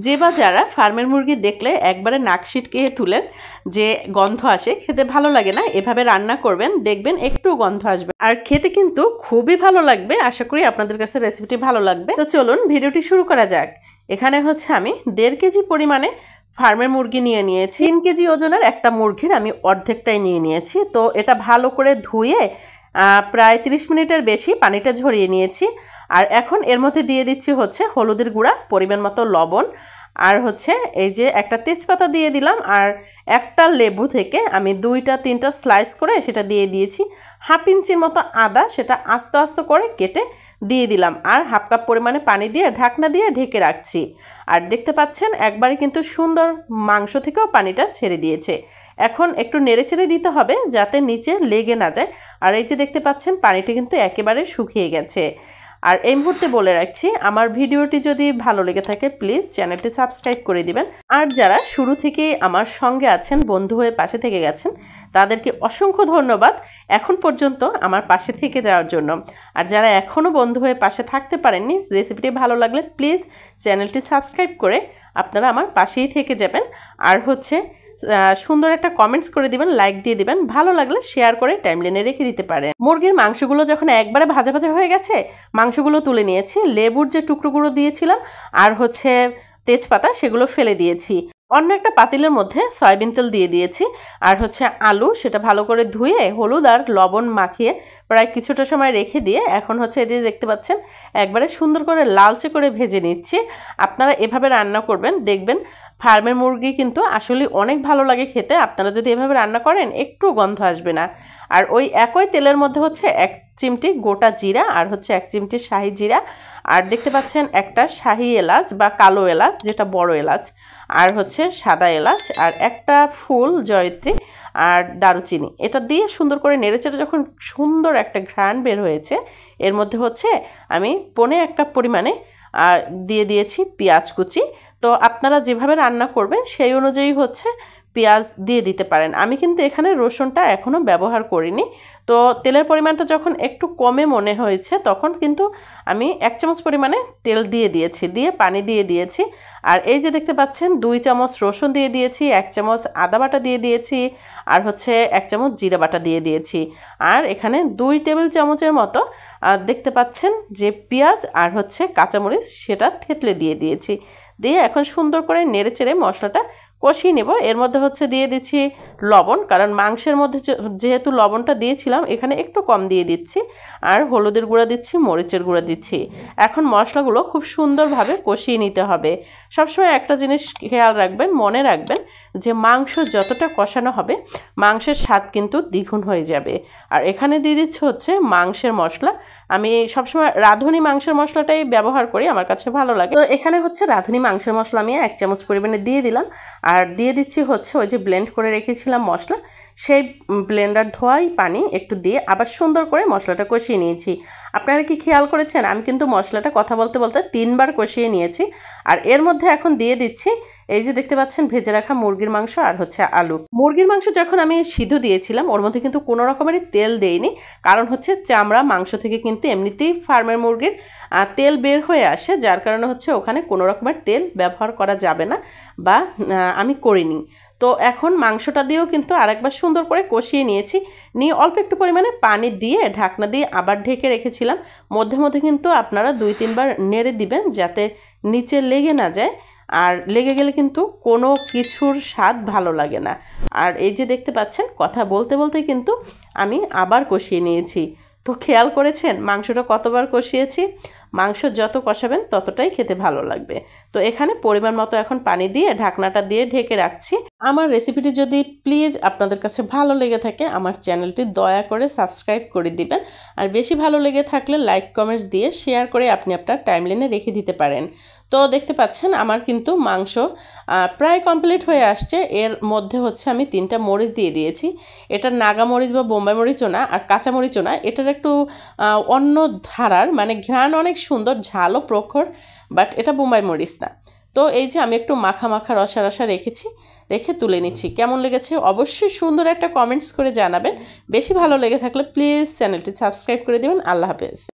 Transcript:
যে বা যারা ফার্মের মুরগি দেখলে একবারে নাক সিটকে তুলেন, যে গন্ধ আসে, খেতে ভালো লাগে না, এভাবে রান্না করবেন, দেখবেন একটু গন্ধ আসবে আর খেতে কিন্তু খুবই ভালো লাগবে। আশা করি আপনাদের কাছে রেসিপিটি ভালো লাগবে। তো চলুন ভিডিওটি শুরু করা যাক। এখানে হচ্ছে আমি 1.5 কেজি পরিমাণে ফার্মের মুরগি নিয়ে নিয়েছি। 3 কেজি ওজনের একটা মুরগির আমি অর্ধেকটাই নিয়ে নিয়েছি। তো এটা ভালো করে ধুয়ে প্রায় 30 মিনিটের বেশি পানিটা ঝরিয়ে নিয়েছি। আর এখন এর মধ্যে দিয়ে দিচ্ছি হচ্ছে হলুদের গুঁড়া, পরিমাণ মতো লবণ, আর হচ্ছে এই যে একটা তেজপাতা দিয়ে দিলাম, আর একটা লেবু থেকে আমি 2-3টা স্লাইস করে সেটা দিয়ে দিয়েছি। 1/2 ইঞ্চির মতো আদা, সেটা আস্তে আস্তে করে কেটে দিয়ে দিলাম, আর 1/2 কাপ পরিমাণে পানি দিয়ে ঢাকনা দিয়ে ঢেকে রাখছি। আর দেখতে পাচ্ছেন একবারে কিন্তু সুন্দর মাংস থেকেও পানিটা ছেড়ে দিয়েছে। এখন একটু নেড়েচেড়ে দিতে হবে যাতে নিচে লেগে না যায়। আর এই যে দেখতে পাচ্ছেন পানিটা কিন্তু একেবারে শুকিয়ে গেছে। আর এই মুহূর্তে বলে রাখছি, আমার ভিডিওটি যদি ভালো লেগে থাকে প্লিজ চ্যানেলটি সাবস্ক্রাইব করে দিবেন। আর যারা শুরু থেকেই আমার সঙ্গে আছেন, বন্ধু হয়ে পাশে থেকে গেছেন, তাদেরকে অসংখ্য ধন্যবাদ এখন পর্যন্ত আমার পাশে থেকে যাওয়ার জন্য। আর যারা এখনও বন্ধু হয়ে পাশে থাকতে পারেননি, রেসিপিটি ভালো লাগলে প্লিজ চ্যানেলটি সাবস্ক্রাইব করে আপনারা আমার পাশেই থেকে যাবেন। আর হচ্ছে সুন্দর একটা কমেন্টস করে দিবেন, লাইক দিয়ে দিবেন, ভালো লাগলে শেয়ার করে টাইমলাইনে রেখে দিতে পারেন। মুরগির মাংসগুলো যখন একবারে ভাজা ভাজা হয়ে গেছে, মাংসগুলো তুলে নিয়েছি। লেবুর যে টুকরোগুলো দিয়েছিলাম আর হচ্ছে তেজপাতা, সেগুলো ফেলে দিয়েছি। অন্য একটা পাতিলের মধ্যে সয়াবিন তেল দিয়ে দিয়েছি। আর হচ্ছে আলু, সেটা ভালো করে ধুয়ে হলুদ আর লবণ মাখিয়ে প্রায় কিছুটা সময় রেখে দিয়ে এখন হচ্ছে এদিকে দেখতে পাচ্ছেন একবারে সুন্দর করে লালচে করে ভেজে নিচ্ছি। আপনারা এভাবে রান্না করবেন, দেখবেন ফার্মের মুরগি কিন্তু আসলে অনেক ভালো লাগে খেতে। আপনারা যদি এভাবে রান্না করেন একটু গন্ধ আসবে না। আর ওই একই তেলের মধ্যে হচ্ছে 1 চিমটি গোটা জিরা, আর হচ্ছে 1 চিমটি শাহি জিরা, আর দেখতে পাচ্ছেন একটা শাহি এলাচ বা কালো এলাচ, যেটা বড় এলাচ, আর হচ্ছে সাদা এলাচ, আর একটা ফুল জয়ত্রী, আর দারুচিনি। এটা দিয়ে সুন্দর করে নেড়েচেড়ে যখন সুন্দর একটা ঘ্রাণ বের হয়েছে, এর মধ্যে হচ্ছে আমি 1.25 কাপ পরিমাণে দিয়ে দিয়েছি পেঁয়াজ কুচি। তো আপনারা যেভাবে রান্না করবেন সেই অনুযায়ী হচ্ছে পেঁয়াজ দিয়ে দিতে পারেন। আমি কিন্তু এখানে রসুনটা এখনও ব্যবহার করিনি। তো তেলের পরিমাণটা যখন একটু কমে মনে হয়েছে, তখন কিন্তু আমি 1 চামচ পরিমাণে তেল দিয়ে দিয়েছি, দিয়ে পানি দিয়ে দিয়েছি। আর এই যে দেখতে পাচ্ছেন 2 চামচ রসুন দিয়ে দিয়েছি, 1 চামচ আদা বাটা দিয়ে দিয়েছি, আর হচ্ছে 1 চামচ জিরা বাটা দিয়ে দিয়েছি। আর এখানে 2 টেবিল চামচের মতো দেখতে পাচ্ছেন যে পেঁয়াজ আর হচ্ছে কাঁচামরিচ, সেটা থেতলে দিয়ে দিয়েছি। দিয়ে এখন সুন্দর করে নেড়েচেড়ে মশলাটা কষিয়ে নেব। এর মধ্যে হচ্ছে দিয়ে দিচ্ছি লবণ, কারণ মাংসের মধ্যে যেহেতু লবণটা দিয়েছিলাম, এখানে একটু কম দিয়ে দিচ্ছি। আর হলুদের গুঁড়া দিচ্ছি, মরিচের গুঁড়া দিচ্ছি। এখন মশলাগুলো খুব সুন্দরভাবে কষিয়ে নিতে হবে। সবসময় একটা জিনিস খেয়াল রাখবেন, মনে রাখবেন যে মাংস যতটা কষানো হবে, মাংসের স্বাদ কিন্তু দ্বিগুণ হয়ে যাবে। আর এখানে দিয়ে দিচ্ছি হচ্ছে মাংসের মশলা। আমি সবসময় রাঁধুনি মাংসের মশলাটাই ব্যবহার করি, আমার কাছে ভালো লাগে। তো এখানে হচ্ছে রাঁধুনি মাংসের মশলা আমি 1 চামচ পরিমাণে দিয়ে দিলাম। আর দিয়ে দিচ্ছি হচ্ছে ওই যে ব্লেন্ড করে রেখেছিলাম মশলা, সেই ব্লেন্ডার ধোয়াই পানি একটু দিয়ে আবার সুন্দর করে মশলাটা কষিয়ে নিয়েছি। আপনারা কি খেয়াল করেছেন, আমি কিন্তু মশলাটা কথা বলতে বলতে 3 বার কষিয়ে নিয়েছি। আর এর মধ্যে এখন দিয়ে দিচ্ছি এই যে দেখতে পাচ্ছেন ভেজে রাখা মুরগির মাংস আর হচ্ছে আলু। মুরগির মাংস যখন আমি সিদ্ধ দিয়েছিলাম, ওর মধ্যে কিন্তু কোনো রকমেরই তেল দেইনি, কারণ হচ্ছে চামড়া মাংস থেকে কিন্তু এমনিতেই ফার্মের মুরগির তেল বের হয়ে আসে, যার কারণে হচ্ছে ওখানে কোনো রকমের তেল ব্যবহার করা যাবে না, বা আমি করিনি। তো এখন মাংসটা দিয়েও কিন্তু আরেকবার সুন্দর করে কষিয়ে নিয়েছি। নিয়ে অল্প একটু পরিমাণে পানি দিয়ে ঢাকনা দিয়ে আবার ঢেকে রেখেছিলাম। মধ্যে মধ্যে কিন্তু আপনারা 2-3 বার নেড়ে দিবেন যাতে নিচে লেগে না যায়। আর লেগে গেলে কিন্তু কোনো কিছুর স্বাদ ভালো লাগে না। আর এই যে দেখতে পাচ্ছেন কথা বলতে বলতে কিন্তু আমি আবার কষিয়ে নিয়েছি। তো খেয়াল করেছেন মাংসটা কতবার কষিয়েছি? মাংস যত কষাবেন ততটাই খেতে ভালো লাগবে। তো এখানে পরিমাণ মতো এখন পানি দিয়ে ঢাকনাটা দিয়ে ঢেকে রাখছি। আমার রেসিপিটি যদি প্লিজ আপনাদের কাছে ভালো লেগে থাকে, আমার চ্যানেলটি দয়া করে সাবস্ক্রাইব করে দিবেন। আর বেশি ভালো লেগে থাকলে লাইক কমেন্টস দিয়ে শেয়ার করে আপনি আপনার টাইমলাইনে রেখে দিতে পারেন। তো দেখতে পাচ্ছেন আমার কিন্তু মাংস প্রায় কমপ্লিট হয়ে আসছে। এর মধ্যে হচ্ছে আমি 3টা মরিচ দিয়ে দিয়েছি। এটা নাগা মরিচ বা বোম্বাই মরিচও না, আর কাঁচা মরিচও না, এটার একটু অন্য ধারার, মানে ঘ্রাণ অনেক সুন্দর, ঝালও প্রখর, বাট এটা বোম্বাই মরিচ না। তো এই যে আমি একটু মাখা মাখা রসা রসা রেখে তুলে নিচ্ছি। কেমন লেগেছে অবশ্যই সুন্দর একটা কমেন্টস করে জানাবেন। বেশি ভালো লেগে থাকলে প্লিজ চ্যানেলটি সাবস্ক্রাইব করে দেবেন। আল্লাহ হাফেজ।